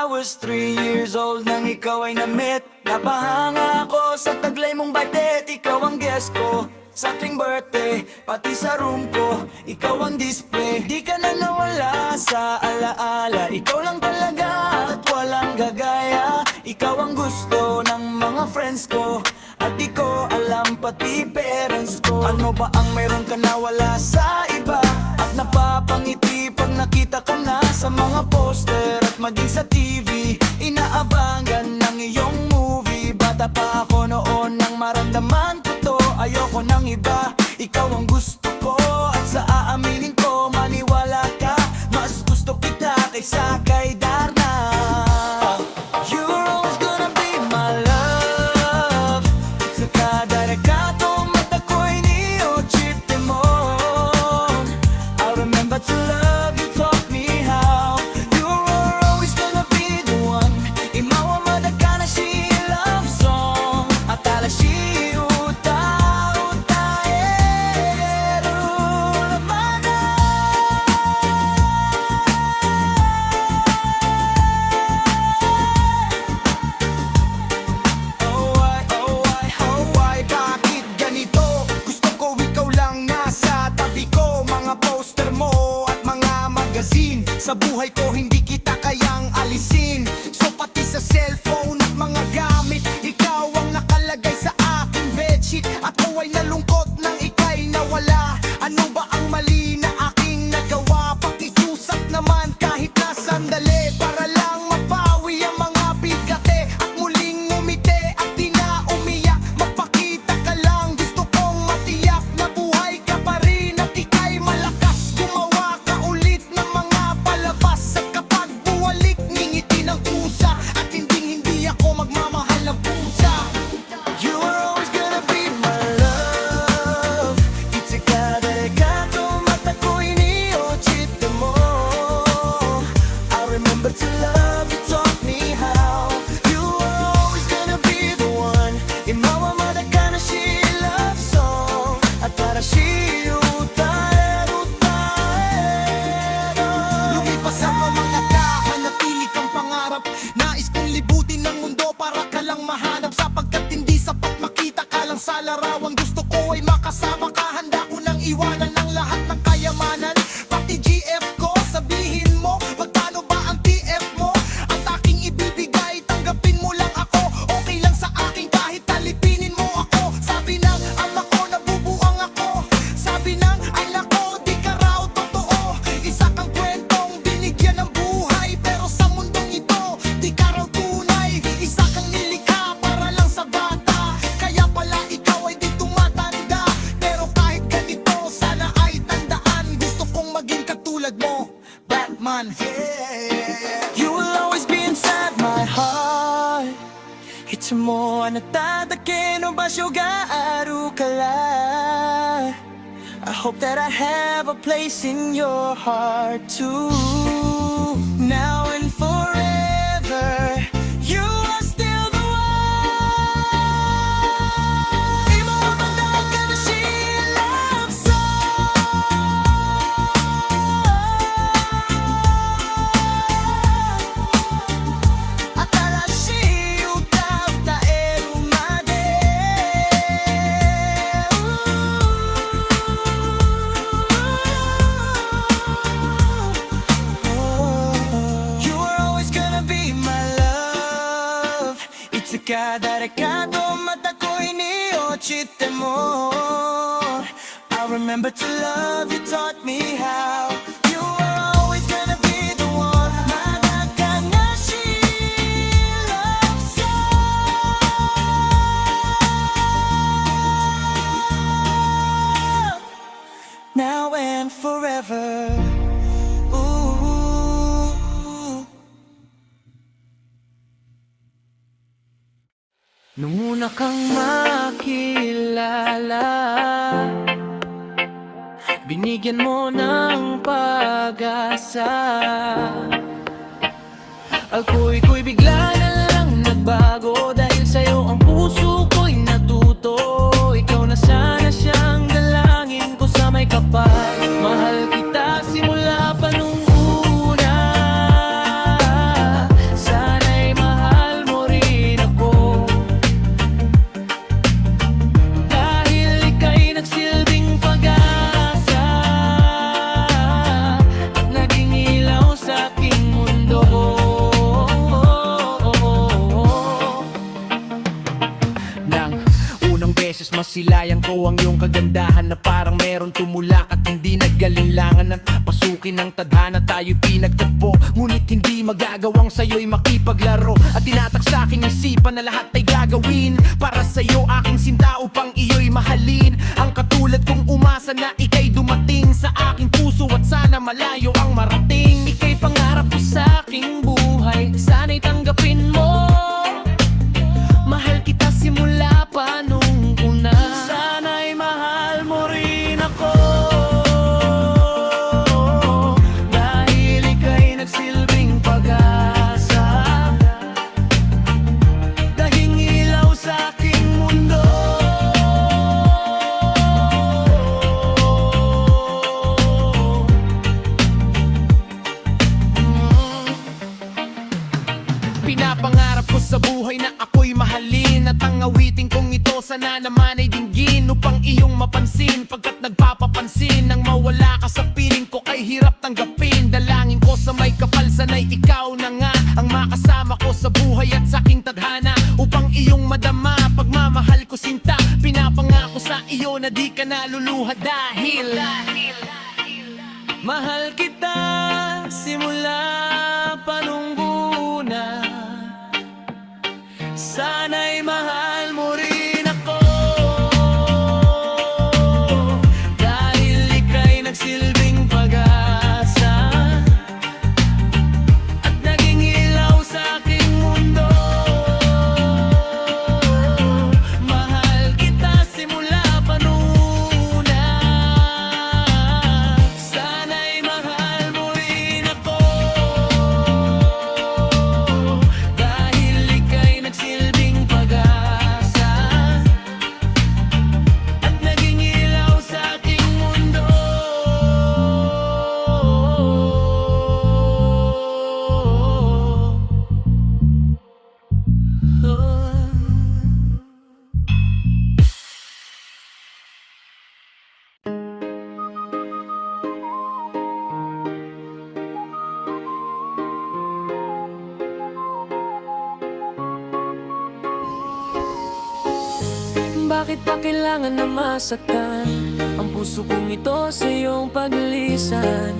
was 3 years old nang ikaw ay na-meet. Napahanga ako sa taglay mong badet. Ikaw ang guest ko sa tuwing birthday, pati sa room ko, ikaw ang display. Di ka na nawala sa alaala. Ikaw lang talaga at walang gagaya. Ikaw ang gusto ng mga friends ko, at di ko alam pati parents ko. Ano ba ang meron ka na wala sa iba? At napapangiti pag nakita ka na sa mga poster at maging sa TV. Inaabangan ng iyong movie. Bata pa ako noon nang maramdaman ko to. Ayoko ng iba, ikaw ang gusto ko. At sa aaminin ko, maniwala ka, mas gusto kita kaysa kay Darna. You're always gonna be my love. Sa kada rekato, mata ko'y ni-ochite mo. I'll remember to love you, taught me how. You're always gonna be the one. Imawa madaka na si love song. Atala si sa buhay ko, hindi kita kayang alisin. So pati sa cellphone at mga gamit, ikaw ang nakalagay sa aking bedsheet. Ako ay nalungkot nang ika'y nawala. Ano ba ang mali na aking nagawa? Pakiusap naman kahit na sandali, para lang mapawi ang mga bigate at muling ngumiti at di na umiyak. Magpakita ka lang, gusto kong matiyak na buhay ka pa rin at ika'y malakas. Gumawa ka ulit ng mga palabas at kapag buwalik, ngingiti ng kusa. At hindi ako magmamahal ng pusa. You are always gonna be my love. Itsuka dareka to mata ko'y ni-ochite mo. I'll remember to love you, taught me how. You are always gonna be the one. Imawa madaka na si love song. At para si utaero. Lumipas ang mga taon, natili kang pangarap. Nais kong libutin ng mundo para ka lang mahanap. Sapagkat hindi sapat makita ka lang sa larawan. Gusto ko ay makasama ka, handa ko nang iwanan ng lahat ng kayamanan. Pati GF ko, sabihin mo, magkano ba ang TF mo? Ang aking ibibigay, tanggapin mo lang ako. Okay lang sa akin kahit talipinin mo ako. Sabi ng ama ko, nabubuang ako. Sabi ng anak ko, di ka raw totoo. Isa kang kwentong binigyan ng buhay, pero sa mundong ito, di ka raw tunay. Isa kang nilikha para lang sa bata, kaya pala ikaw ay di tumatanda. Pero kahit ganito, sana ay tandaan, gusto kong maging katulad mo, Batman. You will always be inside my heart. いつもあなただけの場所があるから I hope that I have a place in your heart too. Now and forever, you are still the one. Imawa madaka na si love song. Atala si utaero made. You are always gonna be my love. Itsuka dareka to mata ko'y ni-ochite mo. I'll remember to love you, taught me how. You are always gonna be the one. Madaka na si love song. Now and forever. Ooh. Nung una kang makilala, binigyan mo ng pag-asa. Ako'y bigla na lang nagbago. Dahil sa'yo ang puso ko'y natuto. Ikaw na sana siyang dalangin ko sa may kapal. Mahal kita simula pa nung una. Sa Sinisilayan ko ang iyong kagandahan na parang meron tumulak at hindi nagalinlangan at pasukin ng tadhana. Tayo'y pinagtagpo, ngunit hindi magagawang sa'yo'y makipaglaro. At tinatak sa aking isipan na lahat ay gagawin para sa'yo, aking sinta, upang iyo'y mahalin. Ang katulad kong umasa na ika'y dumating sa aking puso at sana malayo ang marating. Ika'y pangarap ko sa aking buhay, sana'y tanggapin mo. Mahal kita simula pa nung una. Sana'y mahal mo rin ako, dahil ika'y nagsilbing pag-asa, dahing ilaw sa aking mundo. Pinapangarap ko sa buhay na ako'y mahalin, at ang awiting kong ito sana naman ay dinggin upang iyong mapansin. Pagkat nagpapapansin nang mawala ka sa piling ko kay hirap tanggapin. Dalangin ko sa may kapal, sana'y ikaw na nga ang makasama ko sa buhay at sa aking tadhana, upang iyong madama pagmamahal ko sinta. Pinapangako sa iyo na di ka naluluha dahil Mahal kita simula pa nung una. Sana'y mahal mo rin ako, dahil ika'y nagsilbing pag-asa at naging ilaw sa aking mundo. Mahal kita simula pa nung una. Sana'y mahal mo rin ako, dahil ika'y nagsilbing pag-asa at naging ilaw sa aking mundo. Bakit pa kailangan na masaktan ang puso kong ito sa iyong paglisan?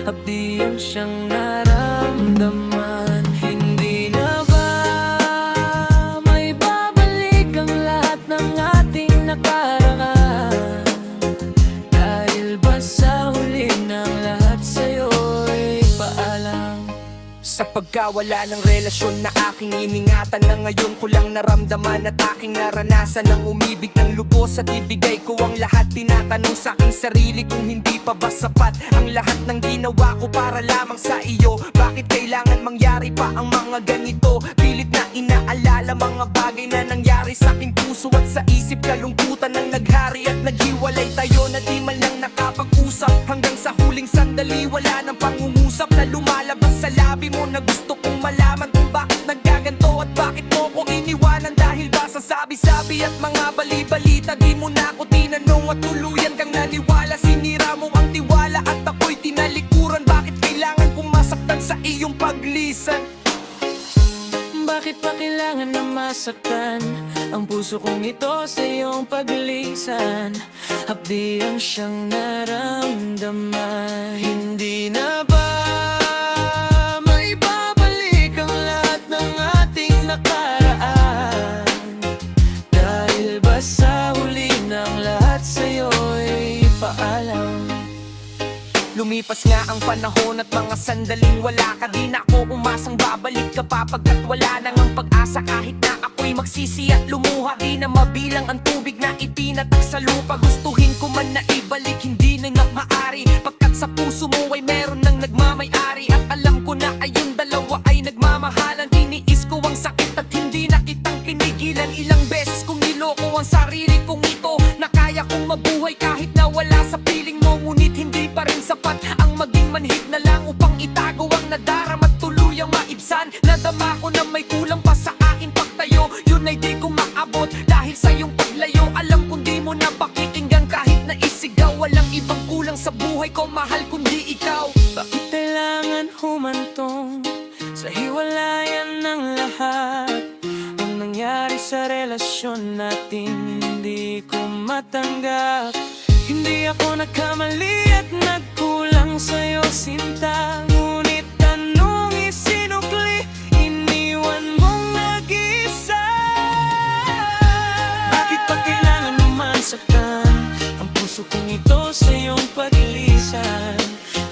Abdiyan siyang naramdaman. Hindi na ba may babalik ang lahat ng ating nakaraan? Dahil ba sa huli ng lahat sa'yo'y paalam? sa pagkawala ng relasyon na aking iningatan, na ngayon ko lang naramdaman at aking naranasan ng umibig ng lubos at ibigay ko ang lahat. Tinatanong sa aking sarili kung hindi pa ba sapat ang lahat ng ginawa ko para lamang sa iyo. Bakit kailangan mangyari pa ang mga ganito? Pilit na inaalala mga bagay na nangyari sa aking puso at sa isip. Kalungkutan ang naghari at naghiwalay tayo na di man lang nakapag-usap. Hanggang sa huling sandali wala nang pangungusap na lumalabas sa labi mo, na gusto kong malaman kung bakit nagkaganto at bakit mo ko iniwanan. Dahil ba sa sabi-sabi at mga bali-balita, di mo na ako tinanong at tuluyan kang naniwala. Sinira mo ang tiwala at ako'y tinalikuran. Bakit kailangan kong masaktan sa iyong paglisan? Bakit pa kailangan na masaktan ang puso kong ito sa iyong paglisan? Hapdian siyang naramdaman. Hindi na ba may babalik ang lahat ng ating nakaraan? Dahil ba sa huli ng lahat sa'yo'y paalam? Lumipas nga ang panahon at mga sandaling wala ka. Di na ako umasang babalik ka pa, pagkat wala nang ang pag-asa. Kahit na ako'y magsisi at lumuha, di na mabilang ang tubig na itinatak sa lupa. Gustuhin ko man na ibalik, hindi na nga maari, pagkat sa puso mo ay meron nang nagmamay-ari. At alam ko na ayun dalawa ay nagmamahalan. Tiniis ko ang sakit at hindi na kitang kinigilan. Ilang beses kong niloko ang sarili kong ito, na kaya kong mabuhay kahit na wala sa piling mo. Ngunit hindi pa rin sapat ang maging manhid na lang upang itago ang nadarama at tuluyang maibsan. Nadama ko na may kulang pa sa akin pagtayo, yun ay di ko maabot dahil sa iyong paglayo. Alam kong di mo na pakikinggan kahit na isigaw. Walang ibang kulang sa buhay ko, mahal kundi ikaw. Bakit kailangan humantong sa hiwalayan ng lahat? Ang nangyari sa relasyon natin hindi ko matanggap. Hindi ako nagkamali at nagkulang sa'yo, sinta. Ngunit tanong isinukli, iniwan mong nag-isa. Bakit pa kailangan mo masaktan ang puso kong ito sa iyong paglisan?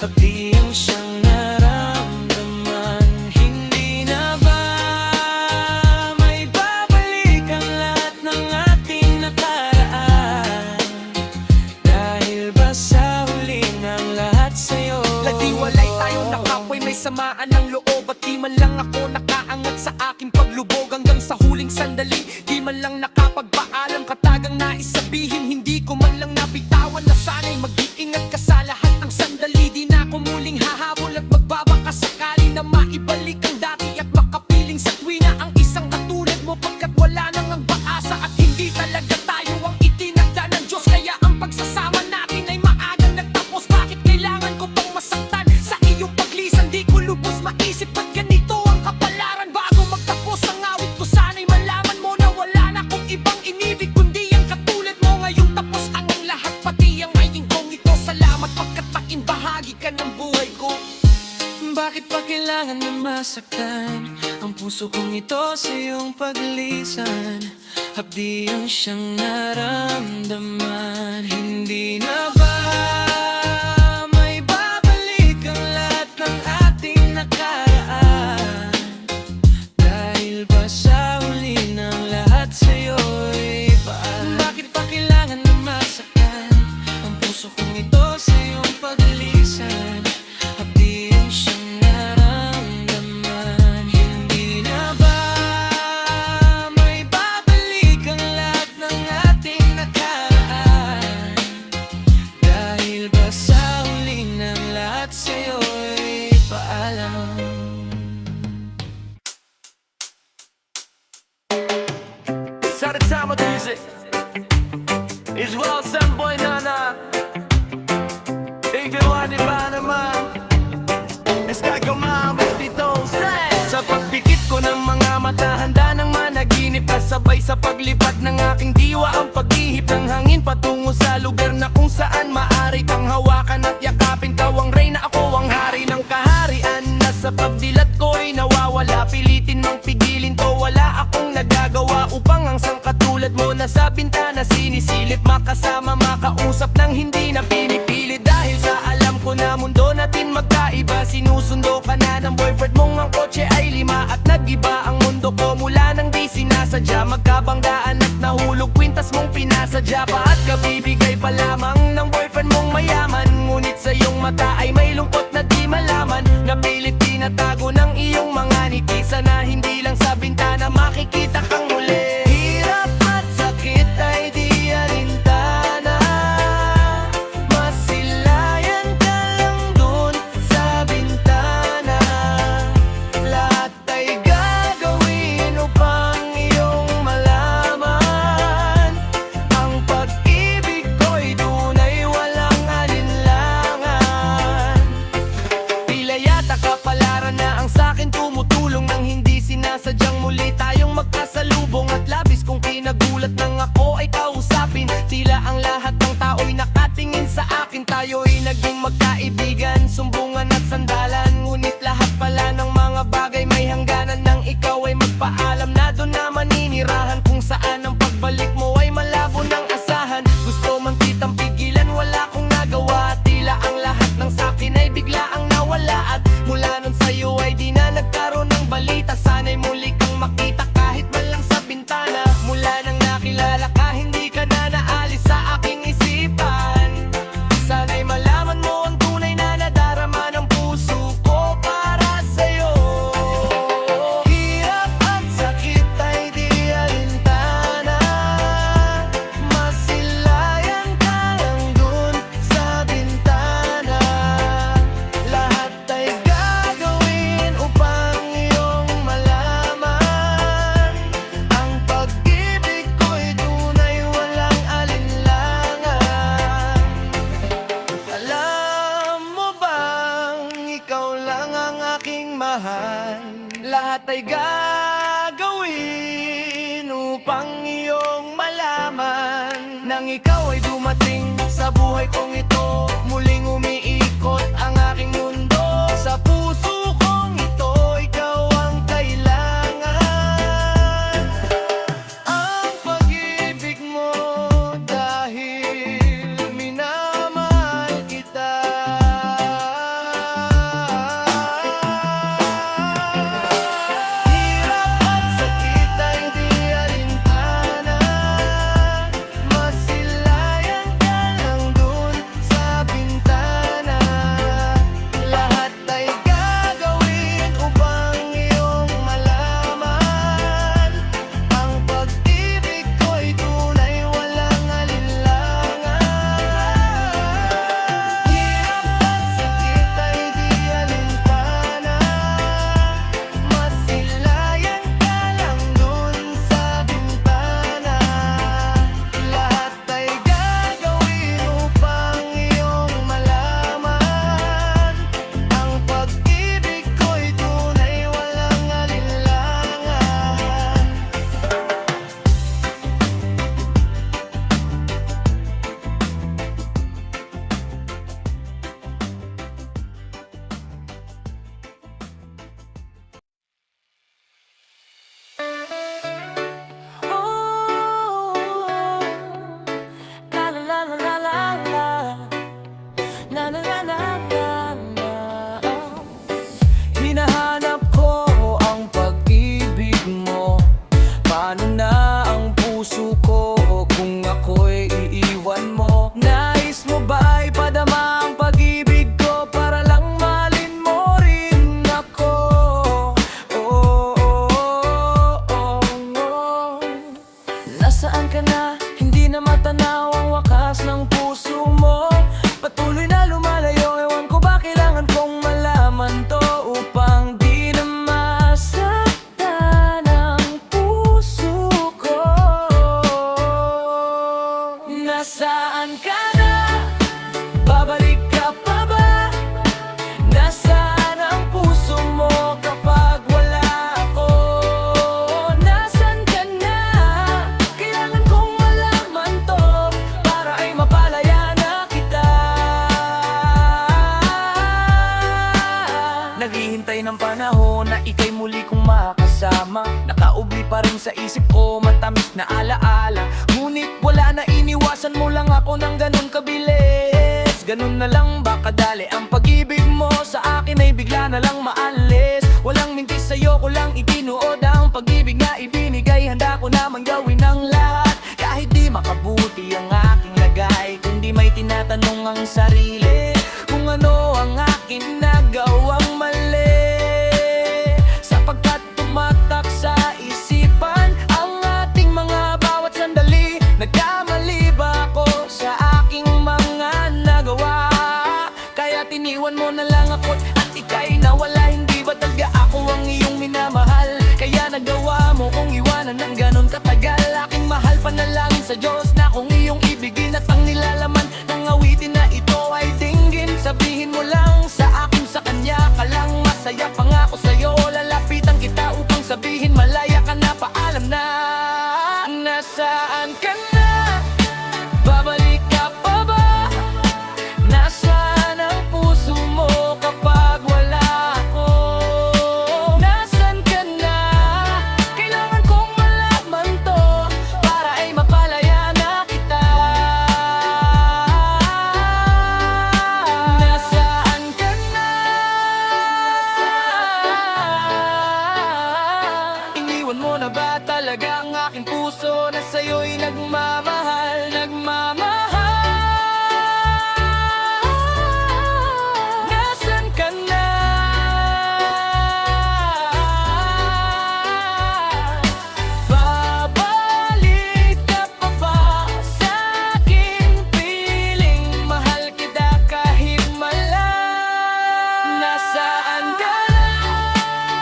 Hapdi ang siyang naramdaman. Hindi na ba may babalik ang lahat ng ating nakaraan? Dahil ba sa huli ng lahat sa'yo? Nagdiwalay tayo nakapoy, may samaan ng loob. At di man lang ako nakaangat sa aking paglubog. Hanggang sa huling sandali, di man lang nakapagpaalam. Katagang nais sabihin, hindi ko man lang nabitawan na sana'y mag-iingat ka sa lahat ng sandali. Di na ako muling hahabol at magbabaka sakali na maibalik ang dati at makapiling sa tuwina ang isang katulad mo, pagkat wala nang ang paasa at hindi talaga tayo ang itinakda ng Diyos. Kaya ang pagsasama natin ay maagang nagtapos. Bakit kailangan ko pang masaktan sa iyong paglisan? Di ko lubos maisip ba't ganito ang kapalaran. Bago magtapos ang awit ko, sana'y malaman mo na wala na akong ibang inibig kundi ang katulad mo. Ngayong tapos ang lahat, pati ang ngayong kong ito. Salamat pagkat takin bahagi ka ng buhay ko. Bakit pa kailangan na masaktan ang puso kong ito sa iyong paglisan? Hapdi ang siyang naramdaman. Hindi na ba may babalik ang lahat ng ating nakaraan? Dahil ba sa huli ng lahat sa'yo'y paalam? Bakit pa kailangan na masaktan ang puso kong ito sa iyong paglisan? Hapdi ang siyang naramdaman. Hindi na ba may babalik ang lahat ng ating nakaraan? Dahil ba sa huli ng lahat sa'yo'y paalam? Sa the time of music is well some boy nana. Ikaw di ba naman? Es gagawin dito sa pagpikit ko ng mga mata, handa ng managinip. Kasabay sa paglipat ng aking diwa ang paghihip ng hangin patungo sa lugar na kung saan maaari kang hawakan at yakapin. Ka ang reyna, ako ang hari ng kaharian. Nasa pagdilat ko'y nawawala, pilitin mang pigilin ko. Wala akong nagagawa upang ang sangkatulad mo na sa bintana sinisilip. Makasama, makausap ng hindi na pinipilit. Dahil sa alam ko na mundo natin magkaiba, sinusundo ka na ng boyfriend mong ang kotse ay 5. At nag-iba ang mundo ko mula nang di sinasadya. Magkabanggaan at nahulog, kwintas mong pinasadya pa. At kabibigay pa lamang ng boyfriend mong mayaman. Ngunit sa iyong mata ay may lungkot na di malaman. Napilit tinatago ng iyong mga ngiti. Sana hindi lang sa bintana makikita kang muli. Hirap at sakit ay di alintana, masilayan ka lang dun sa bintana. Lahat ay gagawin upang iyong malaman ang pag-ibig ko'y tunay, walang alinlangan. Tila yata kapalaran na ang sa'kin tumutulong nang hindi sinasadyang muli tayong magkasalubong. At labis kong kinagulat nang ako ay kausapin. Tila ang lahat ng tao'y nakatingin sa akin. Tayo'y naging magkaibigan, sumbungan at sandalan. Ngunit lahat pala ng mga bagay may hangganan. Nang ikaw ay magpaalam na doon na maninirahan, kung saan ang pagbalik mo ay malabo ng asahan. Gusto man kitang pigilan, wala kong nagawa. Tila ang lahat ng sa'kin ay bigla ang nawala. At mula nun sa'yo ay di na nagkaroon ng balita. Sana'y muli kang makita kahit man lang sa bintana. Mula nang nakilala ka, hindi ka na naalis sa aking isipan. Sana'y malaman mo ang tunay na nadarama ng puso ko para sa'yo. Hirap at sakit ay di alintana, masilayan ka lang dun sa bintana. Lahat ay gagawin upang iyong malaman ang pag-ibig ko'y tunay, walang alinlangan. Alam mo bang ikaw lang ang aking mahal? Lahat ay gagawin upang iyong malaman nang ikaw ay dumating sa buhay kong ito. Muling umiikot ang aking mundo. Sa puso kong ito, ikaw ang kailangan. Ang pag-ibig mo dahil minamahal kita. Hirap at sakit ay di alintana. Masilayan ka lang dun sa bintana. Lahat ay gagawin upang iyong malaman. Ang pag-ibig ko'y tunay, walang alinlangan. Hirap at sakit ay di alintana. Masilayan ka lang dun sa bintana. Lahat ay gagawin upang iyong malaman. Ang pag-ibig ko'y tunay, walang alinlangan. Oh, la la la la la la, la la la la la la. Oh. Hinahanap ko ang pag-ibig mo. Paano na ang puso ko kung ako'y iiwan mo? Nais mo ba'y padama ang pag-ibig ko para lang mahalin mo rin ako? Oh, oh, oh, oh. Nasaan ka na? Hindi na matanaw ang wakas ng puso mo. Patuloy na lumalayo, ewan ko ba kailangan kong malaman to upang di na masaktan ang puso ko. Nasaan ka na? Babalik ka pa ba? Nasaan ang puso mo kapag wala ako? Nasaan ka na? Kailangan kong malaman to para ay mapalaya na kita. Naghihintay ng panahon na ika'y muli kong makasama. Nakaubli pa rin sa isip ko matamis na alaala. Ngunit wala na, iniwasan mo lang ako ng ganun kabilis. Ganun na lang ba kadali ang pag-ibig mo sa akin ay bigla na lang maalis. Walang mintis sa'yo ko lang itinuod ang pag-ibig na ibinigay. Handa ko namang gawin ang lahat kahit di makabuti ang aking lagay. Kundi may tinatanong ang sarili kung ano ang akin nagawang mali. Sapagkat tumatak sa isipan ang ating mga bawat sandali. Nagkamali ba ako sa aking mga nagawa? Kaya tiniwan mo na lang ako at ika'y nawala. Hindi ba talaga ako ang iyong minamahal? Kaya nagawa mo kong iwanan ng ganon katagal. Aking mahal, panalangin sa Diyos na kung iyong ibigin at ang nilalaman ng awitin na ito ay dinggin. Sabihin mo lang sa akin, sa kanya ka lang masaya. Pangako sa'yo, lalapitan kita upang sabihin malaya ka na, paalam na. Nasaan ka na? Babalik ka pa ba? Nasaan ang puso mo kapag wala ako? Nasaan ka na? Kailangan kong malaman to para ay mapalaya na kita. Nasaan ka na? Iniwan mo na ba talaga ang aking puso na sa'yo'y nagmamahal, nagmamahal? Nasaan ka na? Babalik ka pa ba sa aking piling? Mahal kita kahit malang. Nasaan ka na?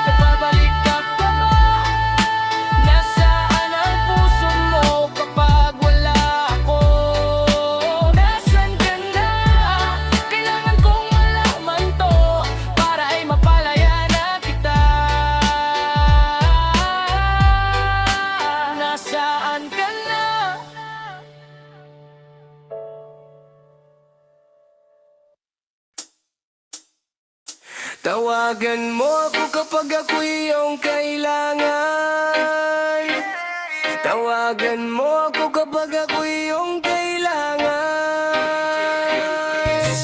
Babalik ka pa ba? Nasaan ang puso mo kapag wala ako? Tawagan mo ako kapag ako'y iyong kailangan. Tawagan mo ako kapag ako'y iyong kailangan.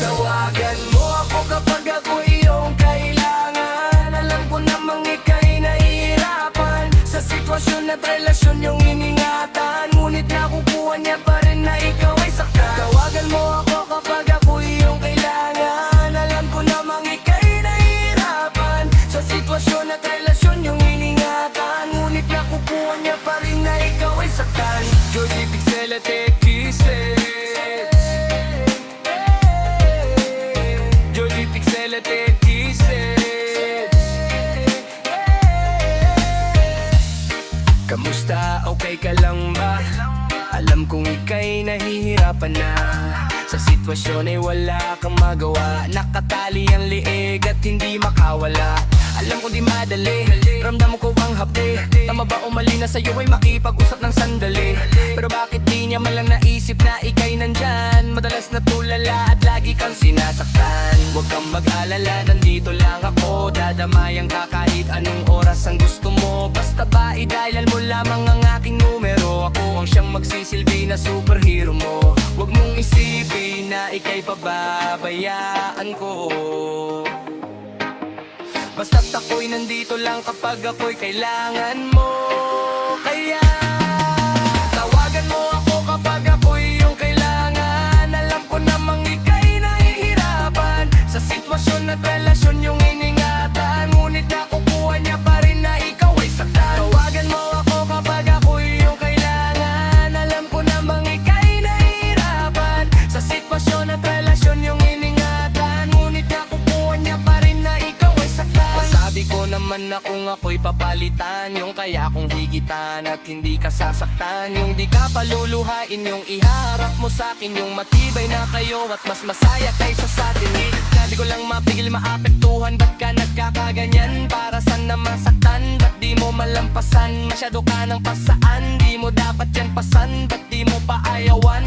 Tawagan mo ako kapag ako'y iyong kailangan. Alam ko namang ika'y nahihirapan sa sitwasyon at relasyon yung iningatan. Ngunit nakukuha niya pa rin na ikaw ay saktan. Tawagan mo ako kapag ako'y iyong kailangan. Alam ko namang ika'y nahihirapan sa sitwasyon at relasyon yung iningatan. Ngunit nakukuha niya pa rin na ikaw ay saktan. Jody Pixel at Kisses. Jody Pixel at Kisses. Kamusta? Okay ka lang ba? Alam kong ika'y nahihirapan na sa sitwasyon ay wala kang magawa. Nakatali ang liig at hindi makawala. Alam ko di madali, ramdam ko bang hapde. Tama ba o mali na sa'yo ay makipag-usap ng sandali? Pero bakit di niya man lang naisip na ika'y nandyan? Madalas natulala at lagi kang sinasaktan. Huwag kang mag-alala, nandito lang ako. Dadamayan ka kahit anong oras ang gusto mo. Basta ba i-dial mo lamang ang aking numero. Ako ang siyang magsisilbi na superhero mo. Huwag mong isipin na ika'y pababayaan ko. Basta't ako'y nandito lang kapag ako'y kailangan mo. Kaya tawagan mo ako kapag ako'y iyong kailangan. Alam ko namang ika'y nahihirapan sa sitwasyon at relasyon yung iningatan. Ngunit nakukuha niya pa rin na ikaw ay saktan. Tawagan mo ako kapag ako'y iyong kailangan. Alam ko namang ika'y nahihirapan sa sitwasyon at relasyon yung iningatan. Ngunit nakukuha niya pa rin na ikaw ay saktan. Sabi ko naman na kung ako'y papalitan, yung kaya kong higitan at hindi ka sasaktan. Yung di ka paluluhain, yung iharap mo sa'kin, yung matibay na kayo at mas masaya kaysa sa'tin. Di ko lang mapigil maapektuhan, ba't ka nagkakaganyan? Para saan na masaktan, ba't di mo malampasan? Masyado ka ng pasaan, di mo dapat yan pasan. Ba't di mo pa ayawan?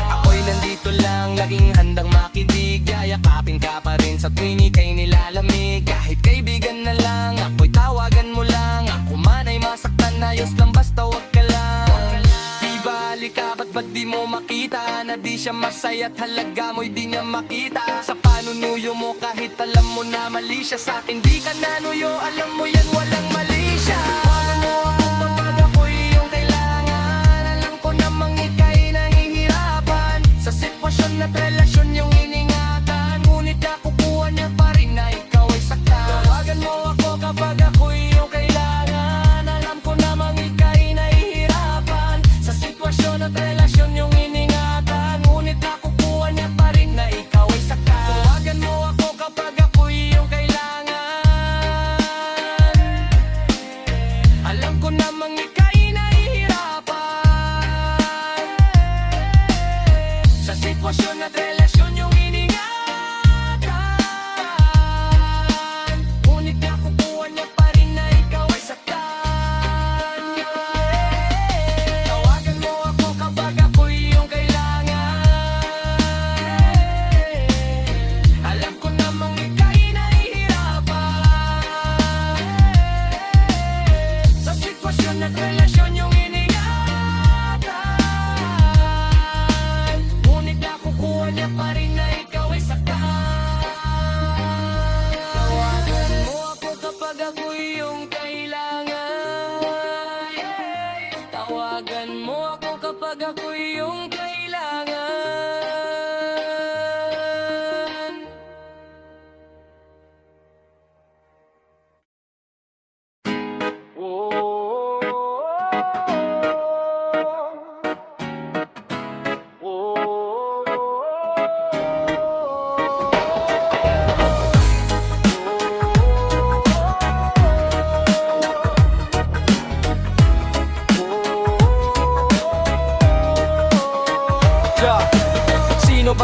Ako'y nandito lang, laging handang makinig. Yayakapin ka pa rin sa tuwing ika'y nilalamig. Kahit kaibigan na lang, ako'y tawagan mo lang. Ako man ay masaktan, ayos lang basta wag ka lang. Di bali ka, ba't di mo makita na di siya masaya at halaga mo'y di niya makita. Sa panunuyo mo kahit alam mo na mali siya, sa'kin di ka nanuyo, alam mo yan walang mali siya. Tawagan mo ako kapag ako'y iyong kailangan. Alam ko namang ika'y nahihirapan sa sitwasyon at relasyon yung iningatan. Ngunit nakukuha niya pa rin na ikaw ay saktan. Tawagan mo ako kapag ako'y iyong kailangan. Alam ko namang ika'y nahihirapan sa sitwasyon at relasyon yung iningatan. Ngunit nakukuha niya pa rin na ikaw ay saktan. Tawagan mo ako kapag ako'y iyong kailangan. Alam ko namang ika'y nahihirapan sa sitwasyon at relasyon yung iningatan. Ngunit nakukuha niya pa rin na ikaw ay saktan. Tawagan mo ako kapag ako'y iyong kailangan. Alam ko namang ika'y nahihirapan sa sitwasyon at relasyon yung iningatan. Ngunit nakukuha niya pa rin na ikaw ay saktan. Tawagan mo ako kapag ako'y iyong kailangan. Tawagan mo ako kapag ako'y iyong kailangan. Oh,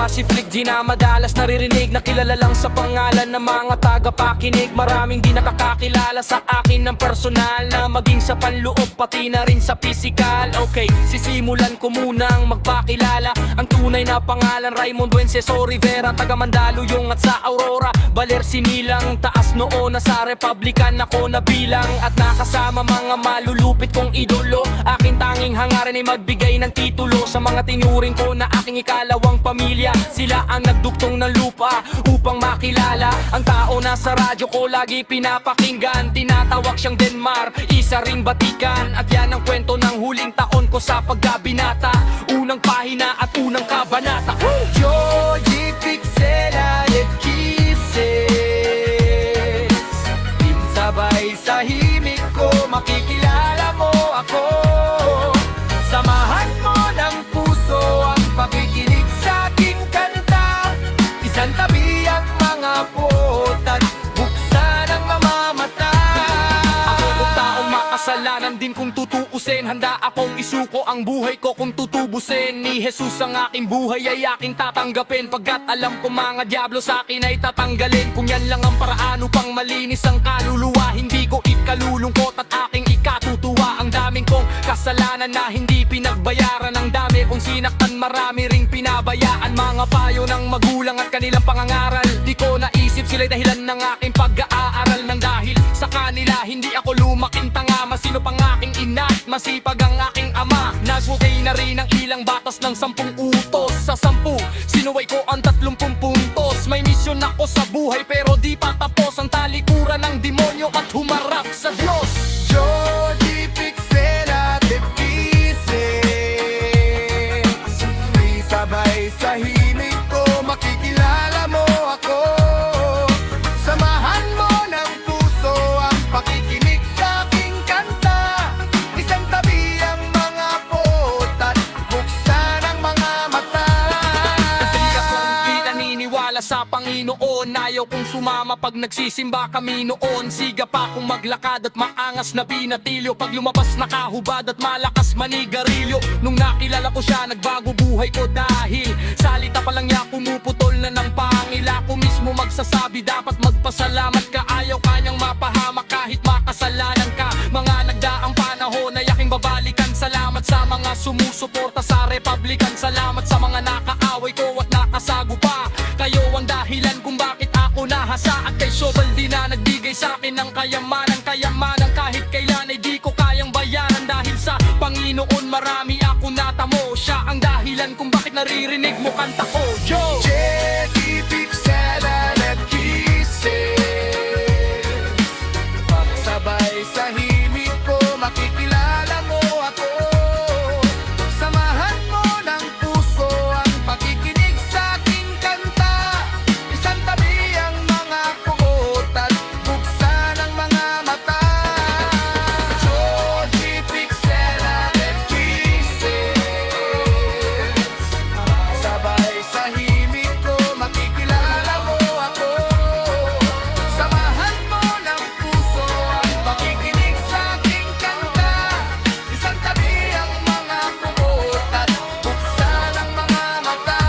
tama si Flick G na madalas naririnig na kilala lang sa pangalan ng mga tagapakinig. Maraming di nakakakilala sa akin ng personal, na maging sa panloob pati na rin sa physical. Okay, sisimulan ko munang magpakilala. Ang tunay na pangalan Raymond Wenceso Rivera, taga Mandaluyong at sa Aurora Baler sinilang. Taas noo na sa Republican ako nabilang, at nakasama mga malulupit kong idolo. Aking tanging hangarin ay magbigay ng titulo sa mga tinuring ko na aking ikalawang pamilya. Sila ang nagduktong ng lupa upang makilala ang tao na sa radyo ko lagi pinapakinggan. Tinatawag siyang Denmar, isa ring batikan. At yan ang kwento ng huling taon ko sa pagkabinata. Unang pahina at unang kabanata. Joji Pixela et Kisses, sabay sa himig ko makikilala mo ako. Samahan mo ng puso ang pakikinig sa aking kanta. Isang tabi ang mga pot at buksan ang mamamata. Ako kung taong makasalanan din kung tutuusin, handa akong isuko ang buhay ko kung tutubusin. Ni Jesus ang aking buhay ay aking tatanggapin, pagkat alam ko mga diablo sa akin ay tatanggalin. Kung yan lang ang paraan upang malinis ang kaluluwa, hindi ko ikalulungkot at aking ikatutuwa ang daming kong kasalanan na hindi pinagbayaran. Ang dami kong sinaktan, marami ring pinabayaan. Mga payo ng magulang at kanilang pangangaral, di ko naisip sila'y dahilan ng aking pag-aaral. Nang dahil sa kanila hindi ako lumaking tanga, masino pang aking ina, masipag ang aking ama. Nagbukay na rin ang ilang batas ng 10 utos. Sa 10, sinuway ko ang 30 puntos. May misyon ako sa buhay pero di pa tapos ang talikuran ng demonyo at humarap sa Diyos. Joji Pixela et Kisses, sabay sa himig ko makikilala mo ako. Samahan mo ng puso ang pakikinig sa aking kanta. Isang tabi ang mga pot at buksan ang mga mata. Di akong di naniniwala sa Panginoon, ayaw kong sumama pag nagsisimba kami noon. Siga pa akong maglakad at maangas na binatilyo, pag lumabas nakahubad at malakas manigarilyo. Nung nakilala ko siya, nagbago buhay ko dahil salita pa lang niya pumuputol na ng pangil. Ako mismo magsasabi dapat magpasalamat ka. Ayaw kanyang mapahamak kahit makasalanan ka. Mga nagdaang panahon ay aking babalikan. Salamat sa mga sumusuporta sa Republican. Salamat sa mga nakaaway ko at nakasago pa. Kayo ang dahilan kung bakit ako nahasa. At kay Sobaldi na nagbigay sa akin ng kayamanan. Kayamanan kahit kailan ay di ko kayang bayaran. Dahil sa Panginoon marami ako natamo. Siya ang dahilan kung bakit naririnig mo kanta ko. Yo! Joji Pixela et Kisses, sabay sa himig ko makikilala mo ako. Samahan mo ng puso ang pakikinig sa aking kanta. Isang tabi ang mga pugot at buksan ang mga mata. Joji Pixela et Kisses, sabay sa himig ko makikilala mo ako. Samahan mo ng puso ang pakikinig sa aking kanta. Isang tabi ang mga pugot at buksan ang mga mata.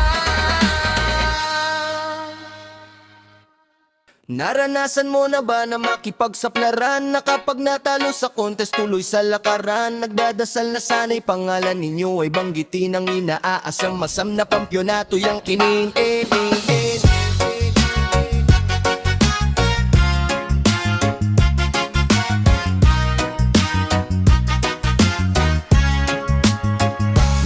Naranasan mo na ba na makipagsaklaran, na kapag natalo sa contest tuloy sa lakaran? Nagdadasal na sana'y pangalan ninyo ay banggitin ang inaasang masam na pampyonato yang kiniingin.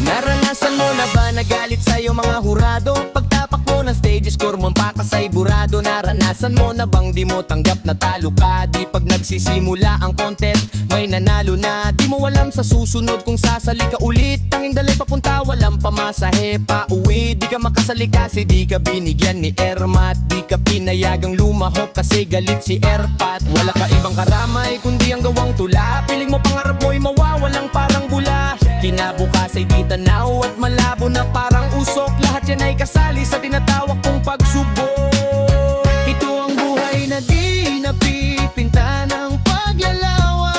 Naranasan mo na ba nagalit sa'yo mga hurado? Pagtapak mo ng stage score mo pakasay burado. Naranasan mo na bang di mo tanggap na talo ka? Di pag nagsisimula ang contest may nanalo na. Di mo alam sa susunod kung sasali ka ulit. Tanging dalay papunta walang pamasahe pa uwi. Di ka makasali kasi di ka binigyan ni Ermat. Di ka pinayagang lumahok kasi galit si Erpat. Wala ka ibang karamay kundi ang gawang tula. Piling mo pangarap mo'y mawawalang parang bula. Kinabukas ay di tanaw at malabo na parang usok. Lahat yan ay kasali sa tinatawag kong pagsubok. Ito ang buhay na di napipinta ng paglalawan,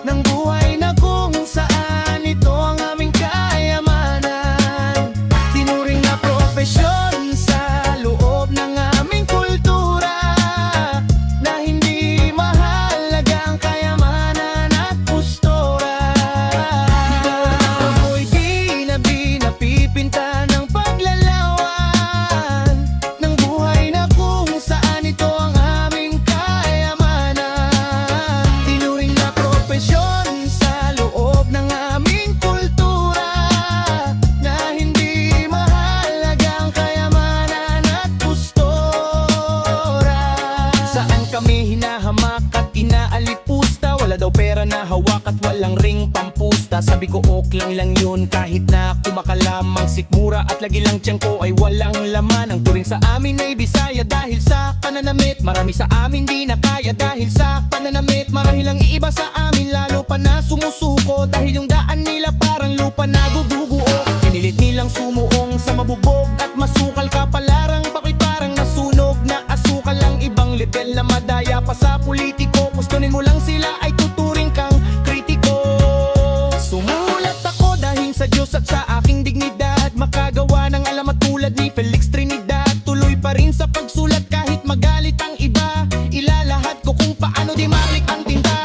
ng buhay na kung saan ito ang aming kayamanan. Tinuring na walang ring pampusta. Sabi ko ok lang yun kahit na kumakalamang sikmura. At lagi lang tiyan ko ay walang laman. Ang turing sa amin ay Bisaya dahil sa pananamit. Marami sa amin di na kaya dahil sa pananamit. Marahil ang iiba sa amin lalo pa na sumusuko. Dahil yung daan nila parang lupa na guguguo. Pinilit nilang sumuong sa mabubog at masukal. Kapalarang bako'y parang nasunog na asukal. Ang ibang level na madaya pa sa politiko. Gustunin mo lang sila ay tuturing kang kritiko. Sumulat ako dahil sa Diyos at sa aking dignidad. Makagawa ng alamat tulad ni Felix Trinidad. Tuloy pa rin sa pagsulat kahit magalit ang iba. Ilalahat ko kung paano di maklik ang tinta.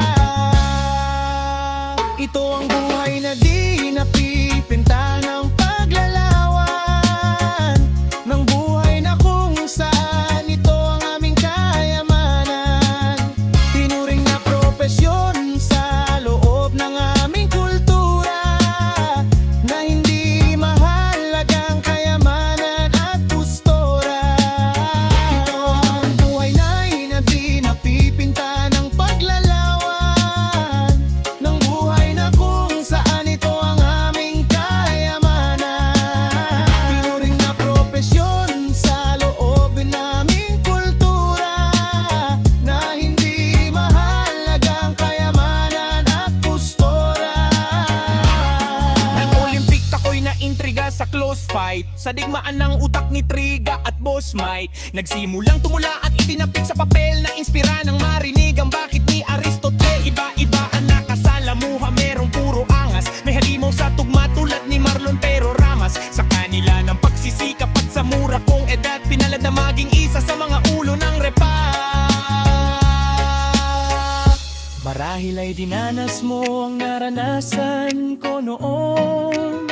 Ito ang buhay na di napipinta ng paglalawan. Ng buhay na kung saan ito ang aming kayamanan. Tinuring na propesyon sa loob ng aming kultura. Na hindi mahalagang kayamanan at pustora. Ito ang buhay na di napipinta ng paglalawan. Ng buhay na kung saan ito ang aming kayamanan. Tinuring na propesyon sa loob ng aming kultura. Na hindi mahalagang kayamanan at pustora. Nag-Olympic tako'y naintriga sa close fight. Sa digmaan ng utak ni Triga at Boss Mike. Nagsimulang tumula at itinapik sa papel. Na inspira ng marinig ang bakit ni Aristotle. Iba-iba ang nakasalamuha, merong puro angas. May halimaw sa tugma tulad ni Marlon Pero Ramas. Sa kanila ng pagsisikap at sa mura kong edad, pinalad na maging isa sa mga ulo ng repa. Marahil ay dinanas mo ang naranasan ko noon.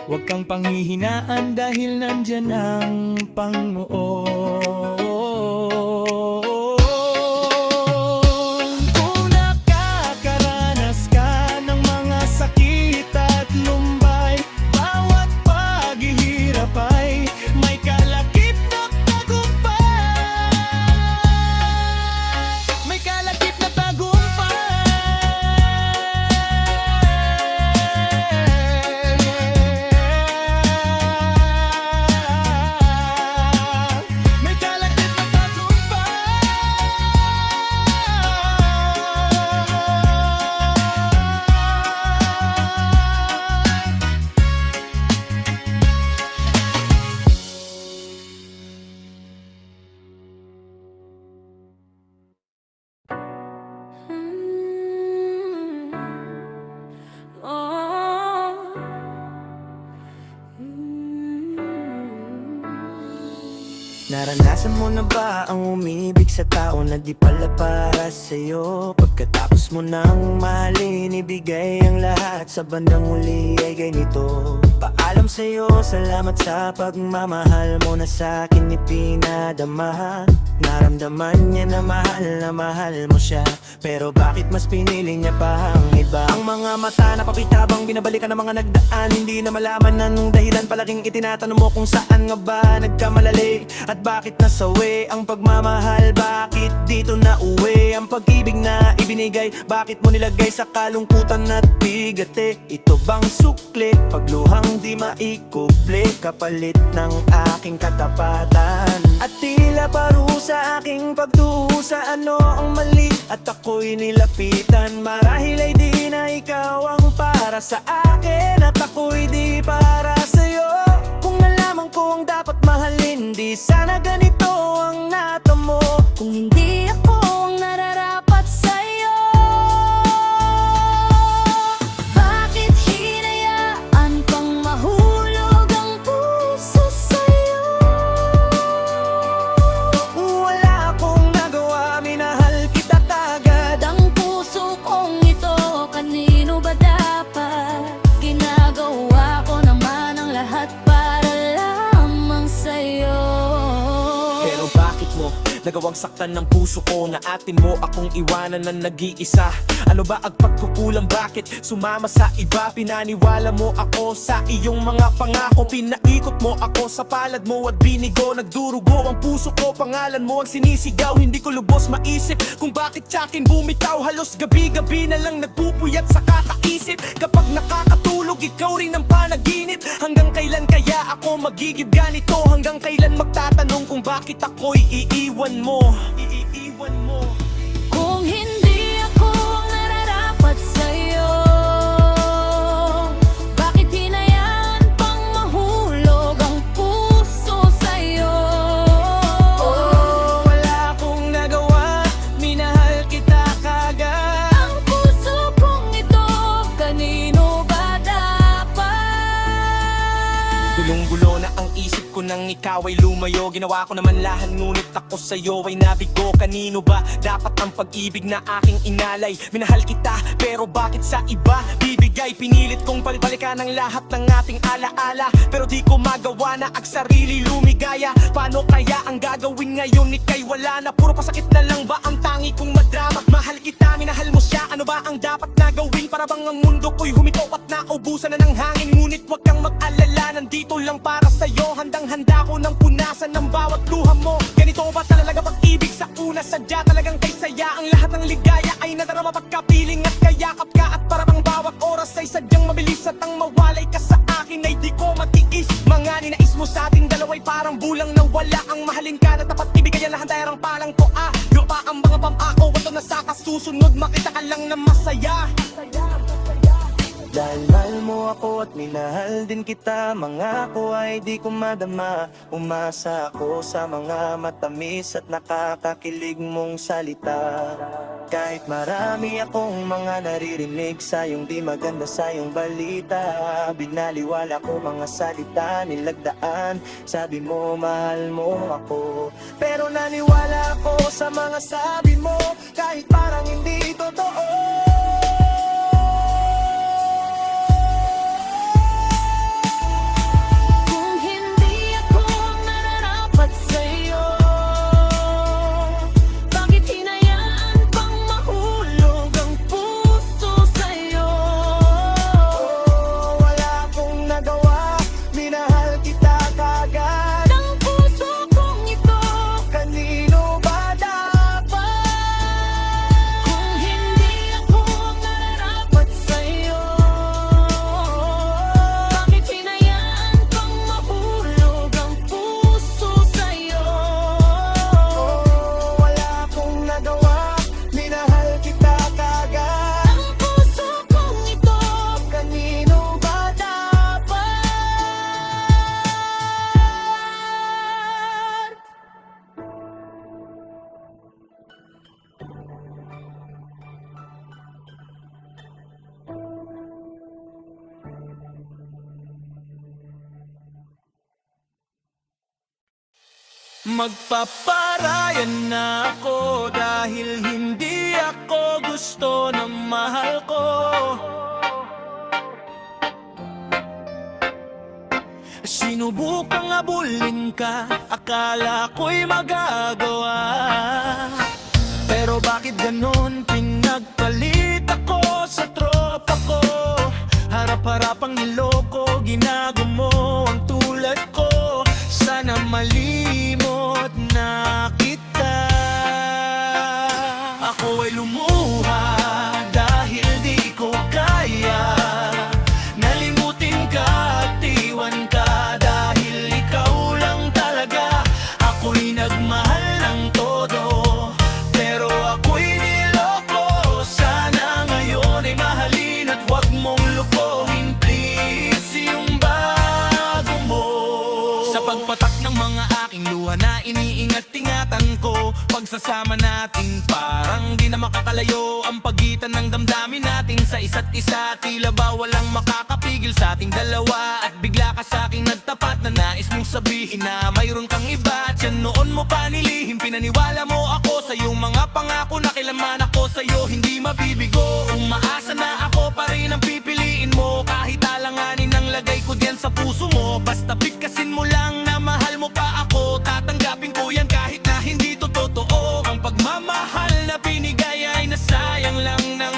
Huwag kang panghihinaan dahil nandyan ang Panginoon. Kung nakakaranas ka ng mga sakit at lumbay, bawat paghihirap ay may kalakip na tagumpay. May kalakip na tagumpay. May kalakip na tagumpay. Naranasan mo na ba ang umibig sa tao na di pala para sa'yo? Pagkatapos mo nang mahalin, ibigay ang lahat, sa bandang huli ay ganito. Paalam sa'yo, salamat sa pagmamahal mo na sa'kin ipinadama. Naramdaman niya na mahal mo siya, pero bakit mas pinili niya pa ang iba? Ang mga mata na papitabang binabalikan ng mga nagdaan, hindi na malaman anong dahilan. Palaging itinatanong mo kung saan nga ba nagkamalali at bakit nasawi ang pagmamahal. Bakit dito na uwi ang pag-ibig na ibinigay? Bakit mo nilagay sa kalungkutan at bigate? Ito bang sukli, pagluhang di maikuple, kapalit ng aking katapatan? At tila parusa aking pagdusa, ano ang mali? At ako'y nilapitan. Marahil ay di na ikaw ang para sa akin, at ako'y di para sa'yo. Kung nalaman ko ang dapat mahalin, di sana ganito ang natamo. Kung hindi ako ang nararapat sa'yo, bakit hinayaan pang mahulog ang puso sa'yo? Wala akong nagawa, minahal kita kagad. Ang puso kong ito, kanino ba dapat? Ginagawa ko naman ang lahat para lamang sa'yo. Pero bakit mo nagawang saktan ng puso ko, na atin mo akong iwanan ng nag-iisa? At Ano ba ang pagkukulang, bakit sumama sa iba? Pinaniwala mo ako sa iyong mga pangako. Pinaikot mo ako sa palad mo at binigo. Nagdurugo ang puso ko, pangalan mo ang sinisigaw. Hindi ko lubos maisip kung bakit sa'kin bumitaw. Halos gabi-gabi na lang nagpupuyat sa kakaisip. Kapag nakakatulog, ikaw rin ang panaginip. Hanggang kailan kaya ako magigib ganito? Hanggang kailan magtatanong kung bakit ako'y iiwan mo? Iiwan mo. Kung hindi ako ang nararapat sa'yo, bakit hinayaan pang mahulog ang puso sa'yo? Oh, wala akong nagawa, minahal kita kagad. Ang puso kong ito, kanino ba dapat? Gulong-gulo na ang isip ko nang ikaw ay lumayo. Ginawa ko naman lahat ngunit ako sa'yo ay nabigo. Kanino ba dapat ang pag-ibig na aking inalay? Minahal kita pero bakit sa iba bibigay? Pinilit kong palbalikan ang lahat ng ating alaala, pero di ko magawa na ang sarili lumigaya. Paano kaya ang gagawin ngayon? Ika'y wala na, puro pasakit na lang ba ang tangi kong madrama? Mahal kita, minahal mo siya, ano ba ang dapat na gawin? Para bang ang mundo ko'y humito at naubusan na ng hangin. Ngunit wag kang mag-alala, nandito lang para sa'yo. Handang-handa ko ng punasan ng bawat luha mo. Ganito ba talaga pag-ibig sa una? Sadya talagang kay saya, ang lahat ng ligaya ay nadarama pagkapiling at kayakap ka. At para bang bawat oras ay sadyang mabilis at ang mawalay ka sa akin ay di ko matiis. Mga ninais mo sa ating dalawa'y parang bulang na wala. Ang mahalin ka na tapat ibigay ang lahat ay arang palang to. Lupa ang mga pamako, wato na sa kasusunod. Makita ka lang na masaya. Dahil mahal mo ako at minahal din kita, mangako ay di ko madama. Umasa ako sa mga matamis at nakakakilig mong salita. Kahit marami akong mga naririnig sa iyong di maganda sa iyong balita, binaliwala ko mga salita nilagdaan. Sabi mo mahal mo ako, pero naniwala ako sa mga sabi mo, kahit parang hindi totoo. Kung hindi ako ang nararapat sa'yo, bakit hinayaan pang mahulog ang puso sa'yo? Oh, wala akong nagawa, minahal kita kagad. Ang puso kong ito, Kanino ba dapat? kung hindi ako ang nararapat sa'yo, bakit hinayaan pang mahulog ang puso sa'yo? Oh, wala akong nagawa, minahal kita kagad. Ang puso kong ito, Kanino ba dapat? Magpaparayan na ako dahil hindi ako gusto ng mahal ko. Sinubukang abulin ka, akala ko'y magagawa. Pero bakit ganon? Pinagpalit ako sa tropa ko. Harap-harapang niloko, ginago mo ang tulad ko. Sana malimot na kita. Ako ay lumuha dahil di ko kaya nalimutin ka at iwan ka, dahil ikaw lang talaga. Ako'y nagmahal ng todo, pero ako'y niloko. Sana ngayon ay mahalin at wag mong lukohin, please, yung bago mo. Sa pagpatak ng mga aking luha na iniingat-ingatan ko, pagsasama natin parang di na makakalayo ang pagitan ng damdamin natin sa isa't isa. Tila ba walang makakapigil sa ating dalawa, at bigla ka sa aking nagtapat na nais mong sabihin na mayroon kang iba. At yan noon mo pa nilihim, pinaniwala mo ako sa iyong mga pangako na kailanman ako sa'yo hindi mabibigo. Umaasa na ako pa rin ang pipiliin mo, kahit alanganin ang lagay ko diyan sa puso mo. Basta bigkasin mo lang na mahal mo pa ako, tatanggapin ko yan kahit na hindi to totoo. Ang pagmamahal na binigay ay nasayang lang ng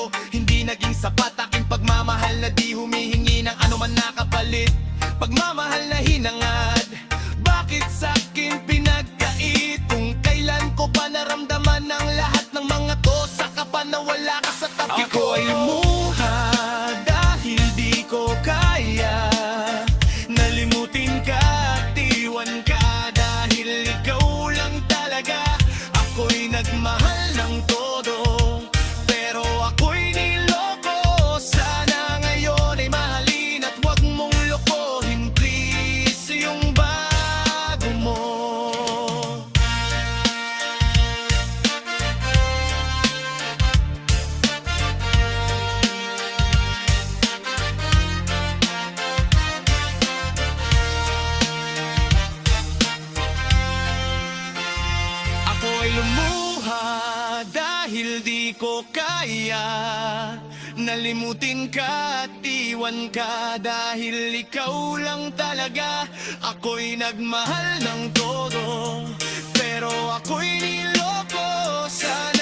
ko hindi naging sapat. Aking pagmamahal na di humihingi ng anuman nakapalit. Pagmamahal na hinangad, bakit sa'kin pinagkait? Kung kailan ko pa naramdaman ang lahat ng mga to, saka pa nawala ka sa tabi ko. Ako ay lumuha dahil di ko kaya nalimutin ka at iwan ka, dahil ikaw lang talaga. Ako'y nagmahal ng todo, pero ako'y niloko. Sana ngayon ay mahalin at wag mong lokohin, please, yung bago mo. Ako ay lumuha dahil di ko kaya nalimutin ka at iwan ka, dahil ikaw lang talaga. Ako'y nagmahal ng todo, pero ako'y niloko. Sana